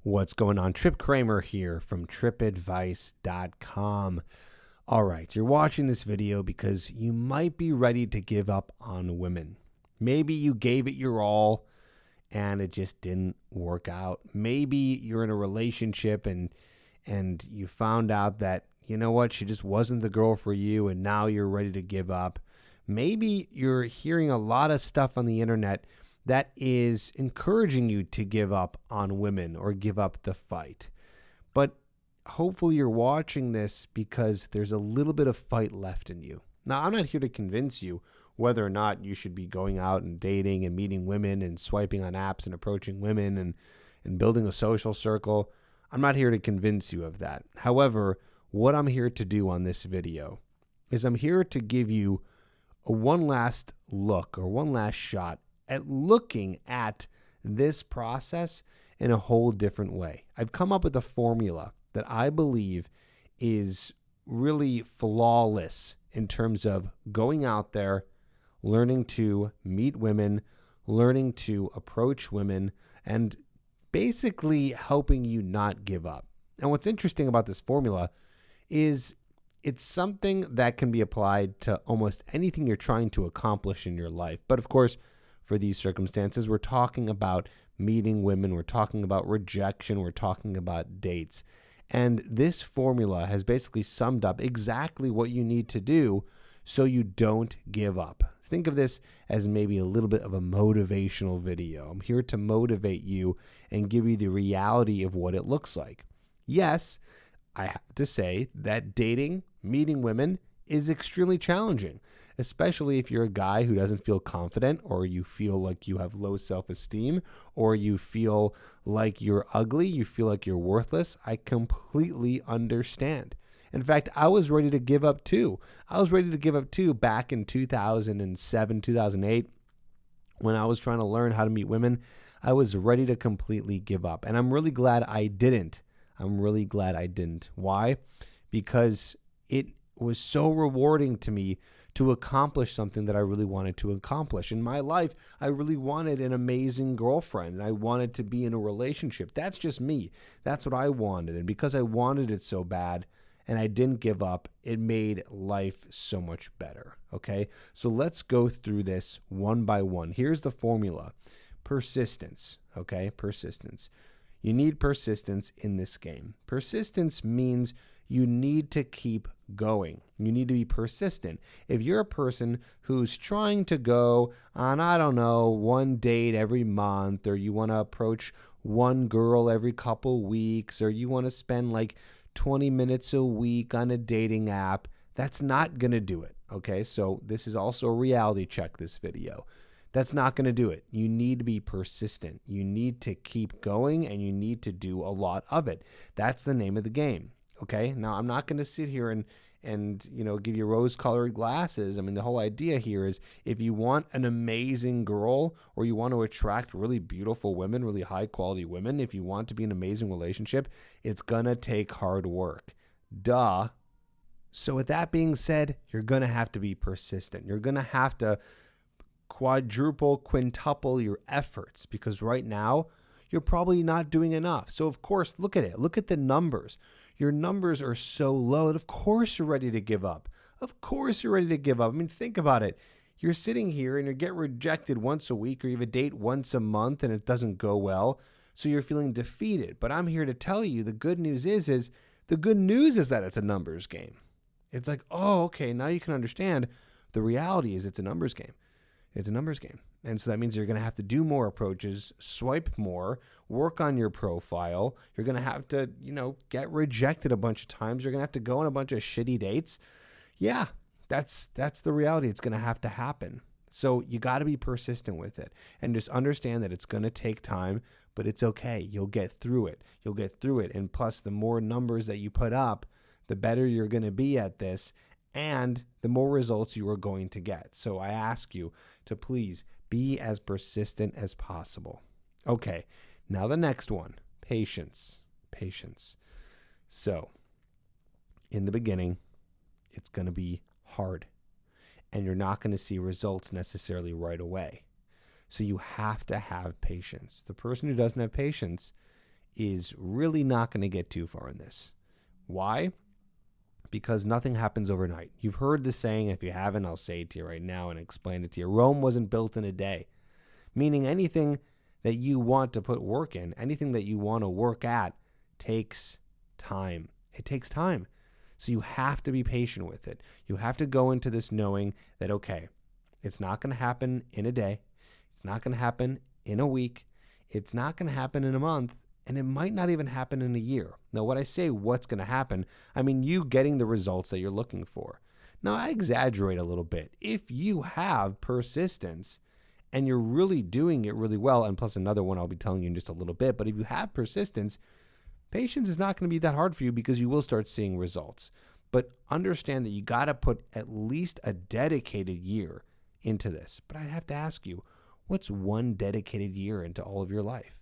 What's going on? Tripp Kramer here from trippadvice.com. All right, you're watching this video because you might be ready to give up on women. Maybe you gave it your all and it just didn't work out. Maybe you're in a relationship and you found out that, you know what, she just wasn't the girl for you and now you're ready to give up. Maybe you're hearing a lot of stuff on the internet that is encouraging you to give up on women or give up the fight. But hopefully you're watching this because there's a little bit of fight left in you. Now, I'm not here to convince you whether or not you should be going out and dating and meeting women and swiping on apps and approaching women and building a social circle. I'm not here to convince you of that. However, what I'm here to do on this video is I'm here to give you a one last look or one last shot at looking at this process in a whole different way. I've come up with a formula that I believe is really flawless in terms of going out there, learning to meet women, learning to approach women, and basically helping you not give up. And what's interesting about this formula is it's something that can be applied to almost anything you're trying to accomplish in your life. But of course, for these circumstances, we're talking about meeting women, we're talking about rejection, we're talking about dates. And this formula has basically summed up exactly what you need to do so you don't give up. Think of this as maybe a little bit of a motivational video. I'm here to motivate you and give you the reality of what it looks like. Yes, I have to say that dating, meeting women is extremely challenging, especially if you're a guy who doesn't feel confident, or you feel like you have low self-esteem, or you feel like you're ugly, you feel like you're worthless. I completely understand. In fact, I was ready to give up too. I was ready to give up too back in 2007, 2008, when I was trying to learn how to meet women. I was ready to completely give up. And I'm really glad I didn't. I'm really glad I didn't. Why? Because it was so rewarding to me to accomplish something that I really wanted to accomplish. In my life, I really wanted an amazing girlfriend, and I wanted to be in a relationship. That's just me. That's what I wanted. And because I wanted it so bad and I didn't give up, it made life so much better. Okay? So let's go through this one by one. Here's the formula. Persistence. Okay? Persistence. You need persistence in this game. Persistence means you need to keep going. You need to be persistent. If you're a person who's trying to go on, I don't know, one date every month, or you want to approach one girl every couple weeks, or you want to spend like 20 minutes a week on a dating app, that's not going to do it. Okay, so this is also a reality check, this video. That's not going to do it. You need to be persistent. You need to keep going, and you need to do a lot of it. That's the name of the game. Okay, now I'm not going to sit here and give you rose-colored glasses. I mean, the whole idea here is if you want an amazing girl, or you want to attract really beautiful women, really high-quality women, if you want to be in an amazing relationship, it's going to take hard work. Duh. So with that being said, you're going to have to be persistent. You're going to have to quadruple, quintuple your efforts, because right now you're probably not doing enough. So of course, look at it. Look at the numbers. Your numbers are so low that of course you're ready to give up. Of course you're ready to give up. I mean, think about it. You're sitting here and you get rejected once a week, or you have a date once a month and it doesn't go well. So you're feeling defeated. But I'm here to tell you the good news is that it's a numbers game. It's like, oh, okay, now you can understand the reality is it's a numbers game. It's a numbers game. And so that means you're going to have to do more approaches, swipe more, work on your profile. You're going to have to, get rejected a bunch of times. You're going to have to go on a bunch of shitty dates. Yeah, that's the reality. It's going to have to happen. So you got to be persistent with it and just understand that it's going to take time, but it's okay. You'll get through it. You'll get through it. And plus, the more numbers that you put up, the better you're going to be at this, and the more results you are going to get. So I ask you to please be as persistent as possible. Okay, now the next one, patience. Patience. So in the beginning, it's going to be hard, and you're not going to see results necessarily right away. So you have to have patience. The person who doesn't have patience is really not going to get too far in this. Why? Because nothing happens overnight. You've heard the saying. If you haven't, I'll say it to you right now and explain it to you. Rome wasn't built in a day, meaning anything that you want to put work in, anything that you want to work at takes time. It takes time. So you have to be patient with it. You have to go into this knowing that, okay, it's not going to happen in a day. It's not going to happen in a week. It's not going to happen in a month. And it might not even happen in a year. Now, when I say what's going to happen, I mean you getting the results that you're looking for. Now, I exaggerate a little bit. If you have persistence and you're really doing it really well, and plus another one I'll be telling you in just a little bit, but if you have persistence, patience is not going to be that hard for you because you will start seeing results. But understand that you got to put at least a dedicated year into this. But I'd have to ask you, what's one dedicated year into all of your life?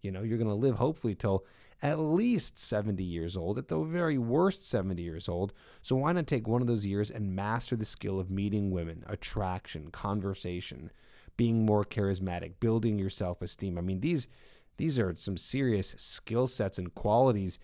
You know, you're going to live hopefully till at least 70 years old, at the very worst 70 years old. So why not take one of those years and master the skill of meeting women, attraction, conversation, being more charismatic, building your self-esteem. I mean, these are some serious skill sets and qualities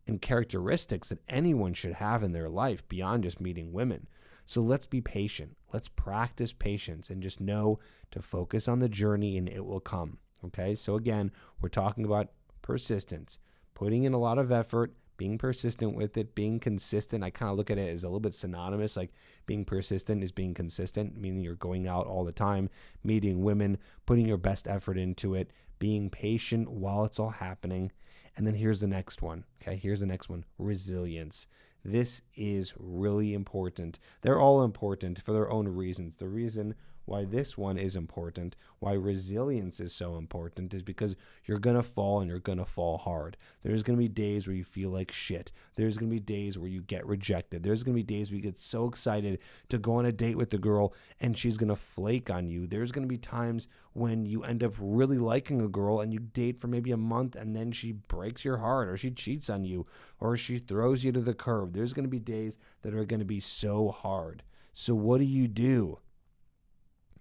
and characteristics that anyone should have in their life beyond just meeting women. So let's be patient. Let's practice patience and just know to focus on the journey and it will come. Okay, so again, we're talking about persistence, putting in a lot of effort, being persistent with it, being consistent. I kind of look at it as a little bit synonymous, like being persistent is being consistent, meaning you're going out all the time, meeting women, putting your best effort into it, being patient while it's all happening. And then here's the next one. Okay, here's the next one, resilience. This is really important. They're all important for their own reasons. The reason why this one is important, why resilience is so important, is because you're going to fall and you're going to fall hard. There's going to be days where you feel like shit. There's going to be days where you get rejected. There's going to be days where you get so excited to go on a date with the girl and she's going to flake on you. There's going to be times when you end up really liking a girl and you date for maybe a month and then she breaks your heart or she cheats on you or she throws you to the curb. There's going to be days that are going to be so hard. So what do?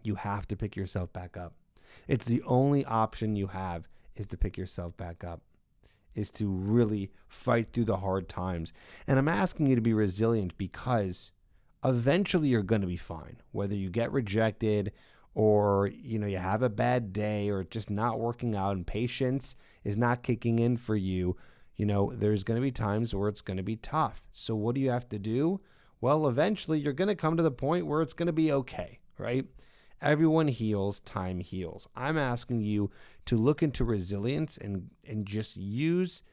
You have to pick yourself back up. It's the only option you have is to pick yourself back up, is to really fight through the hard times. And I'm asking you to be resilient because eventually you're going to be fine. Whether you get rejected or, you have a bad day or just not working out and patience is not kicking in for you, there's going to be times where it's going to be tough. So what do you have to do? Well, eventually you're going to come to the point where it's going to be okay, right? Everyone heals, time heals. I'm asking you to look into resilience and just use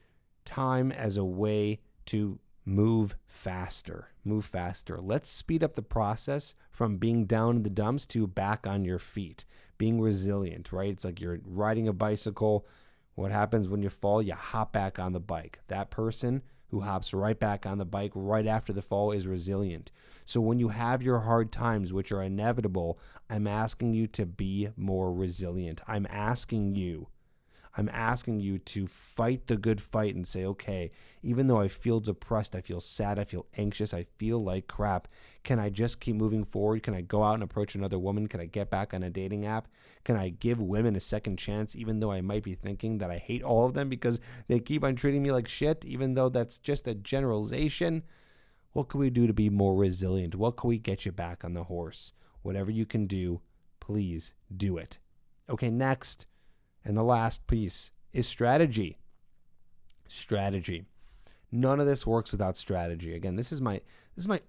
time as a way to move faster. Let's speed up the process from being down in the dumps to back on your feet, being resilient, right? It's like you're riding a bicycle. What happens when you fall? You hop back on the bike. That person who hops right back on the bike right after the fall is resilient. So when you have your hard times, which are inevitable, I'm asking you to be more resilient. I'm asking you to fight the good fight and say, okay, even though I feel depressed, I feel sad, I feel anxious, I feel like crap, can I just keep moving forward? Can I go out and approach another woman? Can I get back on a dating app? Can I give women a second chance, even though I might be thinking that I hate all of them because they keep on treating me like shit, even though that's just a generalization? What can we do to be more resilient? What can we get you back on the horse? Whatever you can do, please do it. Okay, next. And the last piece is strategy. Strategy. None of this works without strategy. Again, this is my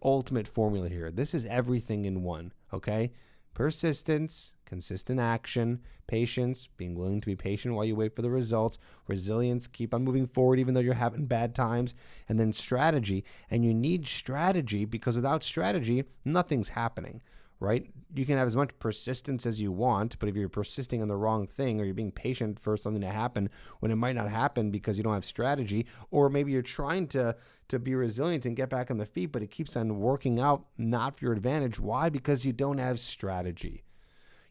ultimate formula here. This is everything in one, okay? Persistence, consistent action, patience, being willing to be patient while you wait for the results, resilience, keep on moving forward even though you're having bad times, and then strategy. And you need strategy because without strategy, nothing's happening. Right? You can have as much persistence as you want, but if you're persisting on the wrong thing or you're being patient for something to happen when it might not happen because you don't have strategy, or maybe you're trying to be resilient and get back on the feet, but it keeps on working out not for your advantage. Why? Because you don't have strategy.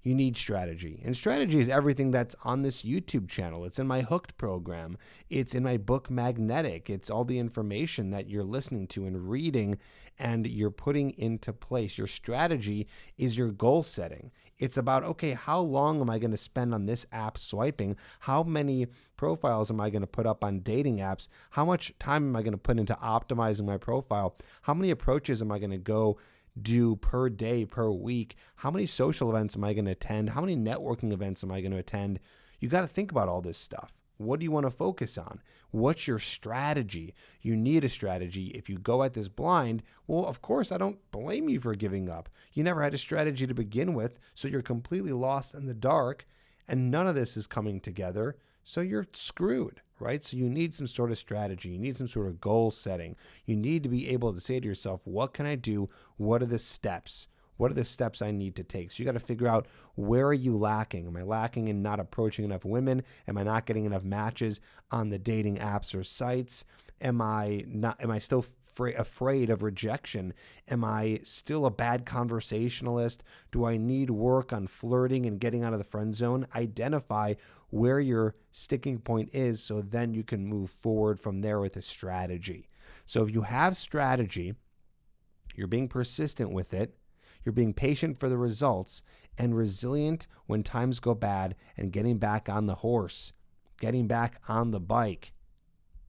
You need strategy. And strategy is everything that's on this YouTube channel. It's in my Hooked program. It's in my book, Magnetic. It's all the information that you're listening to and reading and you're putting into place. Your strategy is your goal setting. It's about, okay, how long am I going to spend on this app swiping? How many profiles am I going to put up on dating apps? How much time am I going to put into optimizing my profile? How many approaches am I going to go do per day, per week? How many social events am I going to attend? How many networking events am I going to attend? You got to think about all this stuff. What do you want to focus on? What's your strategy? You need a strategy. If you go at this blind, well, of course, I don't blame you for giving up. You never had a strategy to begin with, so you're completely lost in the dark, and none of this is coming together, so you're screwed, right? So you need some sort of strategy. You need some sort of goal setting. You need to be able to say to yourself, what can I do? What are the steps? What are the steps I need to take? So you got to figure out, where are you lacking? Am I lacking in not approaching enough women? Am I not getting enough matches on the dating apps or sites? Am I still afraid of rejection? Am I still a bad conversationalist? Do I need work on flirting and getting out of the friend zone? Identify where your sticking point is, so then you can move forward from there with a strategy. So if you have strategy, you're being persistent with it, you're being patient for the results, and resilient when times go bad, and getting back on the horse, getting back on the bike,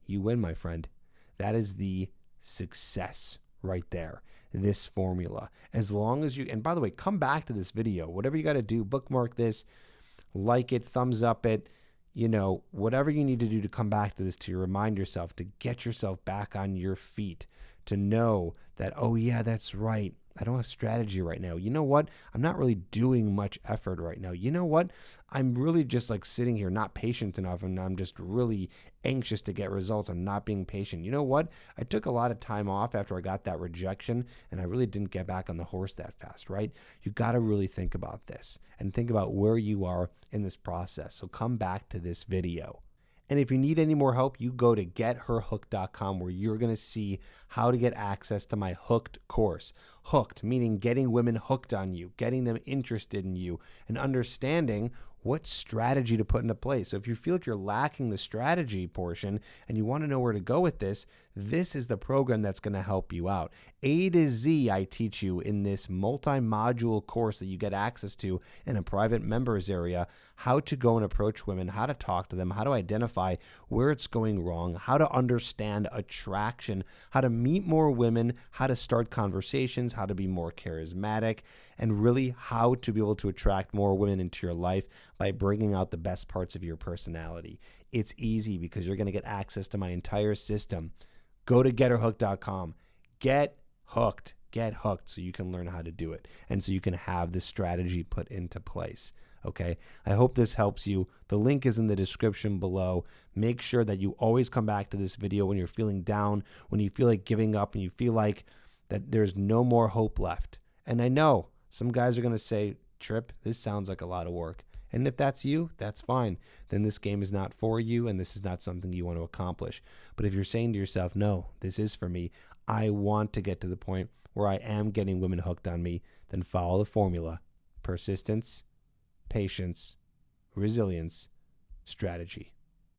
you win, my friend. That is the success right there, this formula. As long as you, and by the way, come back to this video, whatever you got to do, bookmark this, like it, thumbs up it, whatever you need to do to come back to this, to remind yourself, to get yourself back on your feet, to know that, oh yeah, that's right, I don't have strategy right now. You know what? I'm not really doing much effort right now. You know what? I'm really just like sitting here, not patient enough, and I'm just really anxious to get results. I'm not being patient. You know what? I took a lot of time off after I got that rejection, and I really didn't get back on the horse that fast, right? You got to really think about this and think about where you are in this process. So come back to this video. And if you need any more help, you go to getherhooked.com, where you're going to see how to get access to my Hooked course. Hooked, meaning getting women hooked on you, getting them interested in you, and understanding what strategy to put into place. So if you feel like you're lacking the strategy portion and you want to know where to go with this, this is the program that's going to help you out. A to Z, I teach you in this multi-module course that you get access to in a private members area, how to go and approach women, how to talk to them, how to identify where it's going wrong, how to understand attraction, how to meet more women, how to start conversations, how to be more charismatic, and really how to be able to attract more women into your life by bringing out the best parts of your personality. It's easy because you're going to get access to my entire system. Go to getherhooked.com. Get hooked. Get hooked so you can learn how to do it and so you can have this strategy put into place. Okay, I hope this helps you. The link is in the description below. Make sure that you always come back to this video when you're feeling down, when you feel like giving up, and you feel like that there's no more hope left. And I know some guys are going to say, Tripp, this sounds like a lot of work. And if that's you, that's fine. Then this game is not for you, and this is not something you want to accomplish. But if you're saying to yourself, no, this is for me, I want to get to the point where I am getting women hooked on me, then follow the formula: persistence, patience, resilience, strategy.